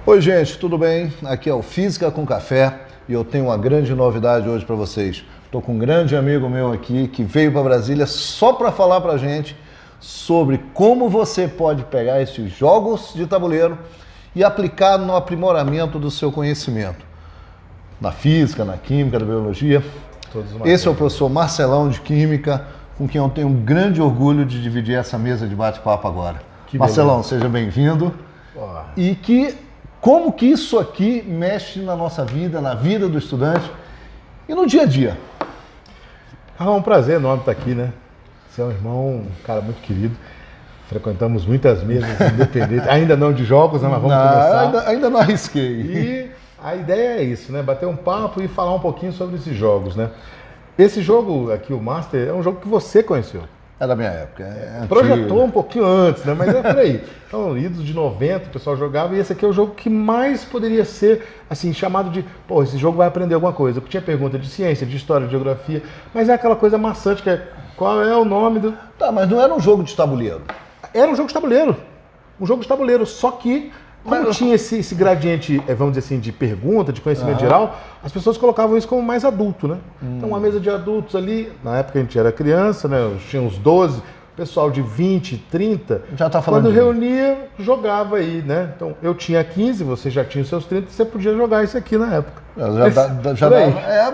Oi gente, tudo bem? Aqui é o Física com Café e eu tenho uma grande novidade hoje para vocês. Estou com um grande amigo meu aqui que veio para Brasília só para falar para a gente sobre como você pode pegar esses jogos de tabuleiro e aplicar no aprimoramento do seu conhecimento. Na física, na química, na biologia. Esse é o professor Marcelão de Química, com quem eu tenho um grande orgulho de dividir essa mesa de bate-papo agora. Marcelão, seja bem-vindo. E como que isso aqui mexe na nossa vida, na vida do estudante e no dia a dia? É um prazer enorme estar aqui, né? Você é um irmão, um cara muito querido. Frequentamos muitas mesas independentes, ainda não de jogos, né? Mas vamos começar. Ainda não arrisquei. E a ideia é isso, né? Bater um papo e falar um pouquinho sobre esses jogos, né? Esse jogo aqui, o Master, é um jogo que você conheceu. É da minha época. Projetou um pouquinho antes, né? Mas é por aí. Então, idos de 90, o pessoal jogava, e esse aqui é o jogo que mais poderia ser, assim, chamado de, pô, esse jogo vai aprender alguma coisa. Eu tinha pergunta de ciência, de história, de geografia, mas é aquela coisa maçante que é, qual é o nome do... Tá, mas não era um jogo de tabuleiro. Era um jogo de tabuleiro. Um jogo de tabuleiro, só que... Como tinha esse gradiente, vamos dizer assim, de pergunta, de conhecimento geral, as pessoas colocavam isso como mais adulto, né? Então, uma mesa de adultos ali, na época a gente era criança, né? Eu tinha uns 12, pessoal de 20, 30. Já tá falando quando reunia, jogava aí, né? Então, eu tinha 15, você já tinha os seus 30, você podia jogar isso aqui na época.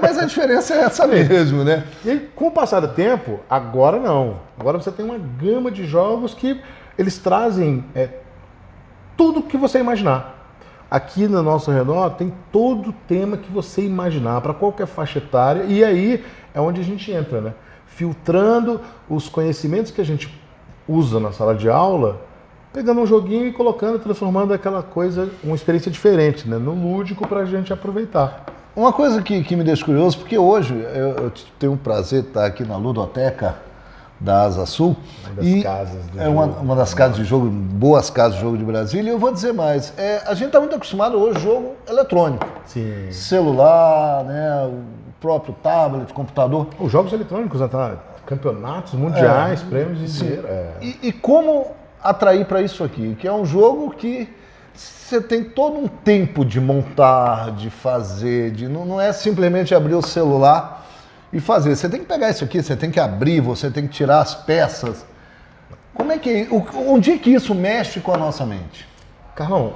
Mas a diferença é essa mesmo, né? E aí, com o passar do tempo, agora não. Agora você tem uma gama de jogos que eles trazem... tudo que você imaginar. Aqui no nosso redor tem todo o tema que você imaginar, para qualquer faixa etária, e aí é onde a gente entra, né? Filtrando os conhecimentos que a gente usa na sala de aula, pegando um joguinho e colocando, transformando aquela coisa, uma experiência diferente, né? No lúdico, para a gente aproveitar. Uma coisa que me deixa curioso, porque hoje eu tenho o prazer de estar aqui na Ludoteca da Asa Sul. Uma das casas de jogo, boas casas de jogo de Brasília. E eu vou dizer mais, a gente está muito acostumado hoje ao jogo eletrônico. Sim. Celular, né, o próprio tablet, computador. Os jogos eletrônicos, campeonatos mundiais, prêmios de dinheiro. E como atrair para isso aqui? Que é um jogo que você tem todo um tempo de montar, de fazer, não é simplesmente abrir o celular e fazer. Você tem que pegar isso aqui, você tem que abrir, você tem que tirar as peças. Como é que... Onde é que isso mexe com a nossa mente? Carlão,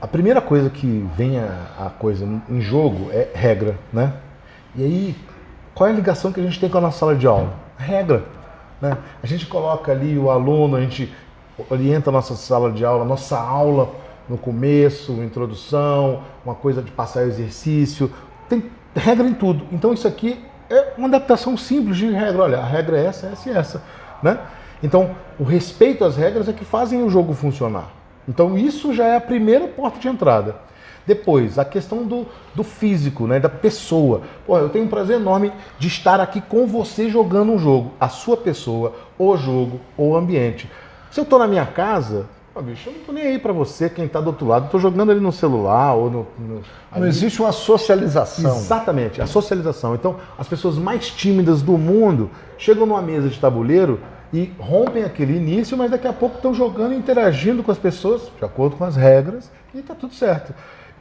a primeira coisa que vem a coisa em jogo é regra, né? E aí, qual é a ligação que a gente tem com a nossa sala de aula? Regra, né? A gente coloca ali o aluno, a gente orienta a nossa sala de aula, nossa aula no começo, introdução, uma coisa de passar exercício, tem regra em tudo. Então isso aqui é uma adaptação simples de regra. Olha, a regra é essa, essa e essa, né? Então, o respeito às regras é que fazem o jogo funcionar. Então isso já é a primeira porta de entrada. Depois, a questão do físico, né? Da pessoa. Pô, eu tenho um prazer enorme de estar aqui com você jogando um jogo. A sua pessoa, o jogo, o ambiente. Se eu estou na minha casa... bicho, eu não tô nem aí pra você, quem tá do outro lado. Eu tô jogando ali no celular ou Não existe uma socialização. Exatamente, a socialização. Então, as pessoas mais tímidas do mundo chegam numa mesa de tabuleiro e rompem aquele início, mas daqui a pouco estão jogando e interagindo com as pessoas, de acordo com as regras, e tá tudo certo.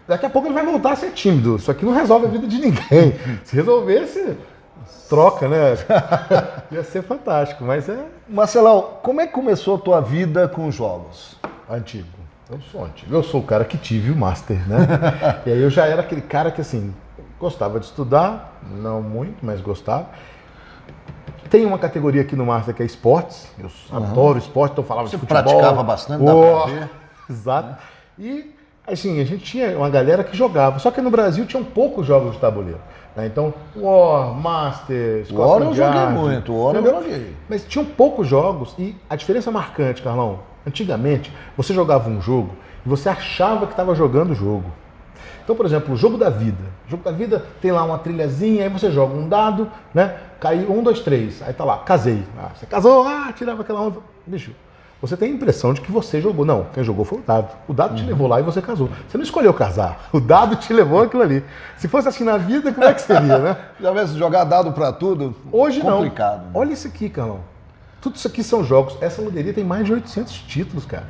Daqui a pouco ele vai voltar a ser tímido. Isso aqui não resolve a vida de ninguém. Se resolvesse... troca, né? Ia ser fantástico, mas Marcelão, como é que começou a tua vida com jogos? Antigo. Eu sou antigo. Eu sou o cara que tive o Master, né? E aí eu já era aquele cara que, assim, gostava de estudar, não muito, mas gostava. Tem uma categoria aqui no Master que é esportes. Eu adoro esporte, então eu falava de futebol. Você praticava bastante, dá pra ver. Exato. E, assim, a gente tinha uma galera que jogava. Só que no Brasil tinham poucos jogos de tabuleiro. Então, War, Master, War eu joguei muito, War eu joguei. Mas tinham poucos jogos e a diferença marcante, Carlão, antigamente você jogava um jogo e você achava que estava jogando o jogo. Então, por exemplo, o jogo da vida. O jogo da vida tem lá uma trilhazinha, aí você joga um dado, né? Cai 1, 2, 3, aí tá lá, casei. Você casou, tirava aquela onda. Bicho, você tem a impressão de que você jogou. Não, quem jogou foi o dado. O dado te levou lá e você casou. Você não escolheu casar. O dado te levou aquilo ali. Se fosse assim na vida, como é que seria, né? Já tivesse jogar dado pra tudo, hoje complicado. Não. Né? Olha isso aqui, Carlão. Tudo isso aqui são jogos. Essa loteria tem mais de 800 títulos, cara.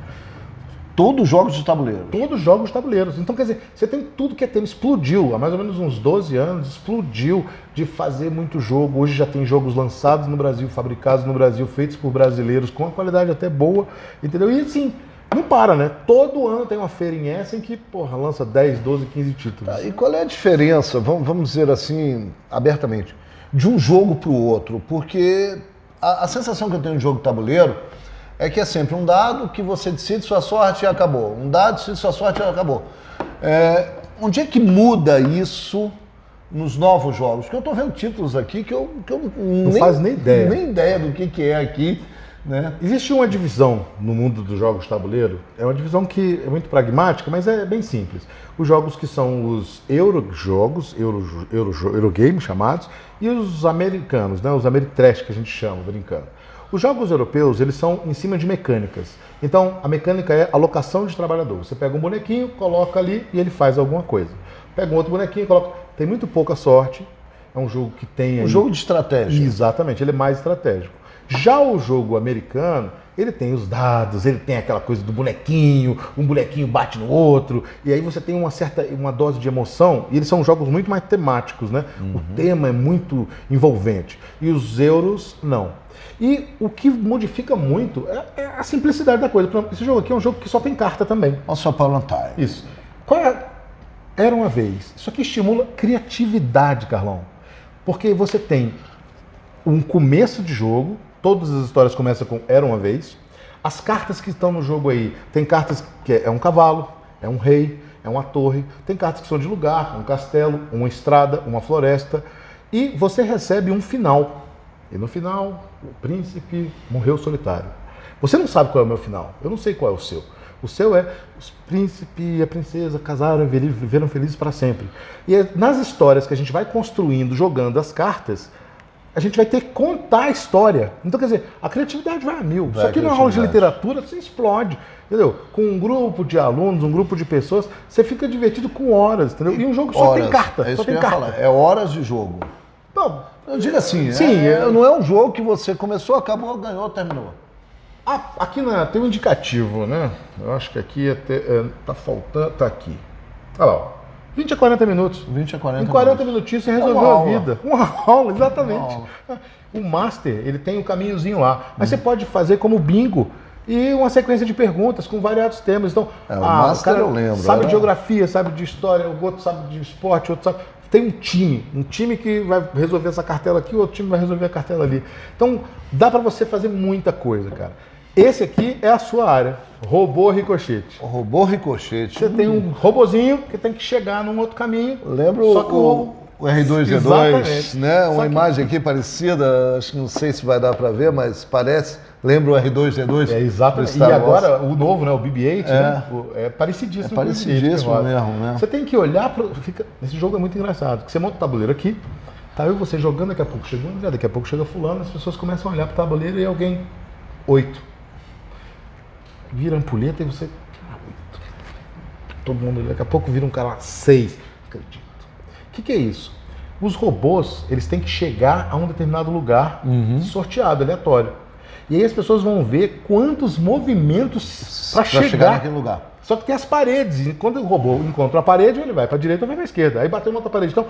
Todos os jogos de tabuleiro. Todos os jogos de tabuleiros. Então, quer dizer, você tem tudo que é tema. Explodiu, há mais ou menos uns 12 anos, explodiu de fazer muito jogo. Hoje já tem jogos lançados no Brasil, fabricados no Brasil, feitos por brasileiros, com uma qualidade até boa, entendeu? E assim, não para, né? Todo ano tem uma feira em Essen que, porra, lança 10, 12, 15 títulos. E qual é a diferença, vamos dizer assim, abertamente, de um jogo para o outro? Porque a sensação que eu tenho de jogo de tabuleiro é que é sempre um dado que você decide sua sorte e acabou. Um dado, decide sua sorte e acabou. Onde é que muda isso nos novos jogos? Porque eu estou vendo títulos aqui que eu não faz nem ideia. Nem ideia do que é aqui. Né? Existe uma divisão no mundo dos jogos de tabuleiro, é uma divisão que é muito pragmática, mas é bem simples. Os jogos que são os eurojogos, Eurogame chamados, e os americanos, né? Os Ameritrash que a gente chama, brincando. Os jogos europeus, eles são em cima de mecânicas. Então, a mecânica é alocação de trabalhador. Você pega um bonequinho, coloca ali e ele faz alguma coisa. Pega um outro bonequinho, coloca... Tem muito pouca sorte. É um jogo que tem... Um jogo de estratégia. Exatamente, ele é mais estratégico. Já o jogo americano, ele tem os dados, ele tem aquela coisa do bonequinho, um bonequinho bate no outro, e aí você tem uma dose de emoção, e eles são jogos muito mais temáticos, né? Uhum. O tema é muito envolvente. E os euros, não. E o que modifica muito é a simplicidade da coisa. Por exemplo, esse jogo aqui é um jogo que só tem carta também. Once Upon a Time. Isso. Era uma vez. Isso aqui estimula criatividade, Carlão. Porque você tem um começo de jogo, todas as histórias começam com Era uma vez. As cartas que estão no jogo aí, tem cartas que é um cavalo, é um rei, é uma torre, tem cartas que são de lugar, um castelo, uma estrada, uma floresta, e você recebe um final. E no final, o príncipe morreu solitário. Você não sabe qual é o meu final, eu não sei qual é o seu. O seu é os príncipe e a princesa casaram e viveram felizes para sempre. E nas histórias que a gente vai construindo, jogando as cartas, a gente vai ter que contar a história. Então, quer dizer, a criatividade vai a mil. Só que na aula de literatura você explode, entendeu? Com um grupo de alunos, um grupo de pessoas, você fica divertido com horas, entendeu? E um jogo só tem carta. É isso só tem que eu ia carta. falar. É horas de jogo. Não, eu digo assim, sim, não é um jogo que você começou, acabou, ganhou, terminou. Aqui tem um indicativo, né? Eu acho que aqui tá faltando, tá aqui. Olha lá, ó. 20 a 40 minutos. 20 a 40 Em 40 minutinhos você resolveu a vida. Uma aula, exatamente. Uma aula. O Master, ele tem um caminhozinho lá. Mas você pode fazer como bingo e uma sequência de perguntas com variados temas. Então, o Master eu lembro. Sabe de geografia, sabe de história, o outro sabe de esporte, o outro sabe... Tem um time que vai resolver essa cartela aqui, o outro time vai resolver a cartela ali. Então, dá para você fazer muita coisa, cara. Esse aqui é a sua área, robô ricochete. O robô ricochete. Você tem um robozinho que tem que chegar num outro caminho. Lembra o R2D2, né? Uma imagem aqui parecida, acho que não sei se vai dar para ver, mas parece. Lembra o R2D2? É, exatamente. E agora o novo, né, o BB-8, né? É parecidíssimo. É parecidíssimo mesmo, né? Você tem que olhar para... Esse jogo é muito engraçado, porque você monta o tabuleiro aqui, tá eu e você jogando, daqui a pouco chega um, daqui a pouco chega fulano, as pessoas começam a olhar para o tabuleiro e alguém... 8. Vira ampulheta e você... 8. Todo mundo, daqui a pouco vira um cara 6. Acredito. O que é isso? Os robôs, eles têm que chegar a um determinado lugar sorteado, aleatório. E aí as pessoas vão ver quantos movimentos para chegar naquele lugar. Só que tem as paredes. E quando o robô encontra a parede, ele vai para a direita ou vai para a esquerda. Aí bateu uma outra parede. Então,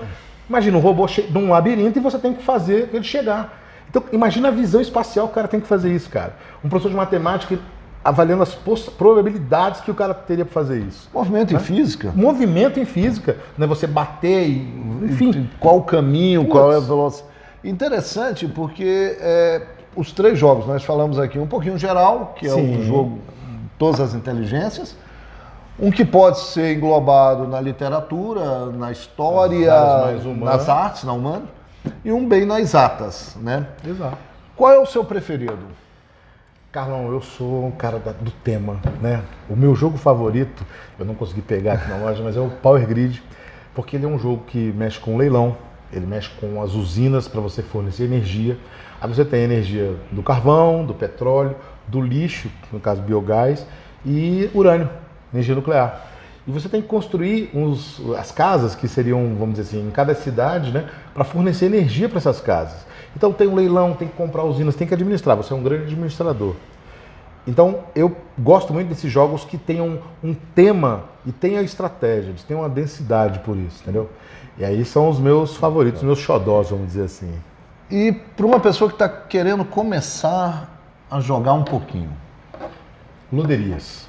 imagina um robô num labirinto e você tem que fazer ele chegar. Então, imagina a visão espacial que o cara tem que fazer isso, cara. Um professor de matemática avaliando as probabilidades que o cara teria para fazer isso. Movimento em física? Movimento em física. Né? Você bater enfim. Qual o caminho, qual é a velocidade. Interessante porque os 3 jogos, nós falamos aqui um pouquinho geral, que é o jogo Todas as Inteligências. Um que pode ser englobado na literatura, na história, nas artes, na humana. E um bem nas exatas, né? Exato. Qual é o seu preferido? Carlão, eu sou um cara do tema, né? O meu jogo favorito, eu não consegui pegar aqui na loja, mas é o Power Grid, porque ele é um jogo que mexe com leilão, ele mexe com as usinas para você fornecer energia. Aí você tem energia do carvão, do petróleo, do lixo, no caso biogás, e urânio, energia nuclear. E você tem que construir as casas que seriam, vamos dizer assim, em cada cidade, né, para fornecer energia para essas casas. Então tem um leilão, tem que comprar usinas, tem que administrar, você é um grande administrador. Então, eu gosto muito desses jogos que tenham um tema e tenham estratégia, eles têm uma densidade por isso, entendeu? E aí são os meus favoritos, os meus xodós, vamos dizer assim. E para uma pessoa que está querendo começar a jogar um pouquinho? Luderias.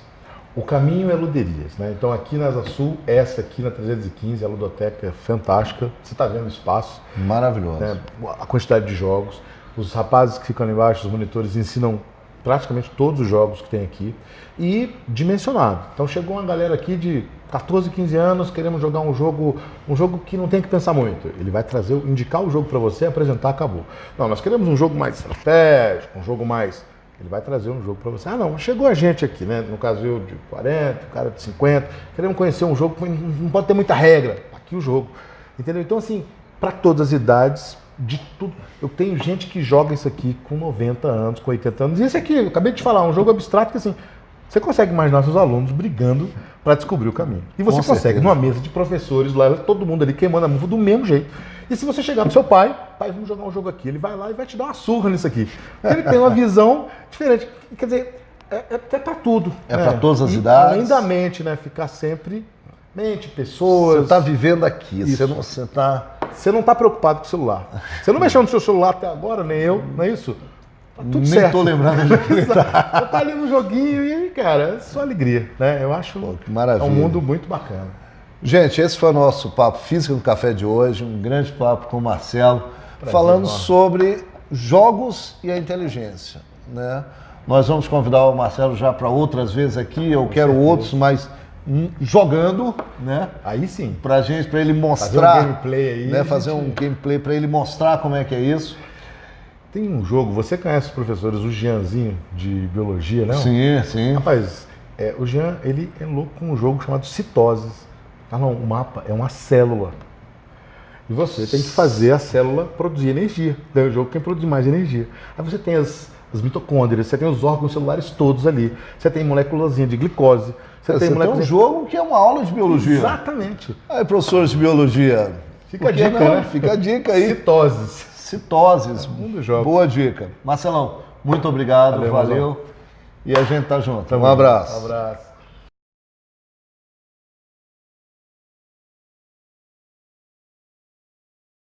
O caminho é Luderias, né? Então aqui na Asa Sul, essa aqui na 315, a ludoteca é fantástica. Você está vendo o espaço. Maravilhoso. Né? A quantidade de jogos. Os rapazes que ficam ali embaixo, os monitores, ensinam praticamente todos os jogos que tem aqui. E dimensionado. Então chegou uma galera aqui de 14, 15 anos, queremos jogar um jogo que não tem que pensar muito. Ele vai trazer, indicar o jogo para você, apresentar, acabou. Não, nós queremos um jogo mais estratégico, um jogo mais... Ele vai trazer um jogo para você. Ah, não, chegou a gente aqui, né? No caso eu de 40, o cara de 50. Queremos conhecer um jogo que não pode ter muita regra. Aqui o jogo. Entendeu? Então, assim, para todas as idades, de tudo. Eu tenho gente que joga isso aqui com 90 anos, com 80 anos. E esse aqui, eu acabei de falar, um jogo abstrato que, assim, você consegue imaginar seus alunos brigando para descobrir o caminho. E você consegue, numa mesa de professores, lá, todo mundo ali queimando a muva do mesmo jeito. E se você chegar pro seu pai, vamos jogar um jogo aqui, ele vai lá e vai te dar uma surra nisso aqui. Porque ele tem uma visão diferente. Quer dizer, é para tudo. É para todas as idades. Além da mente, né? Ficar sempre mente, pessoas. Você está vivendo aqui, você não está preocupado com o celular. Você não mexeu no seu celular até agora, nem eu, não é isso? Tá tudo certo. Nem tô lembrando de que Você tá ali no joguinho e, cara, é só alegria, né? Eu acho que maravilha. É um mundo muito bacana. Gente, esse foi o nosso Papo Física no Café de hoje, um grande papo com o Marcelo, falando sobre jogos e a inteligência, né? Nós vamos convidar o Marcelo já para outras vezes aqui, eu quero outros, mas jogando, né? Aí sim. Para ele mostrar, fazer um gameplay aí, né? Fazer um gameplay para ele mostrar como é que é isso. Tem um jogo, você conhece os professores, o Jeanzinho de biologia, não? Sim, sim. Rapaz, o Jean, ele é louco com um jogo chamado Citoses. Ah, não, o mapa é uma célula. E você tem que fazer a célula produzir energia. Daí o jogo quem produz mais energia. Aí você tem as mitocôndrias, você tem os órgãos celulares todos ali. Você tem moléculazinha de glicose. Você tem um jogo que é uma aula de biologia. Exatamente. Aí, professores de biologia, fica a dica, né? Fica a dica aí. Citoses. Boa dica. Marcelão, muito obrigado, valeu. E a gente tá junto. Um abraço. Um abraço.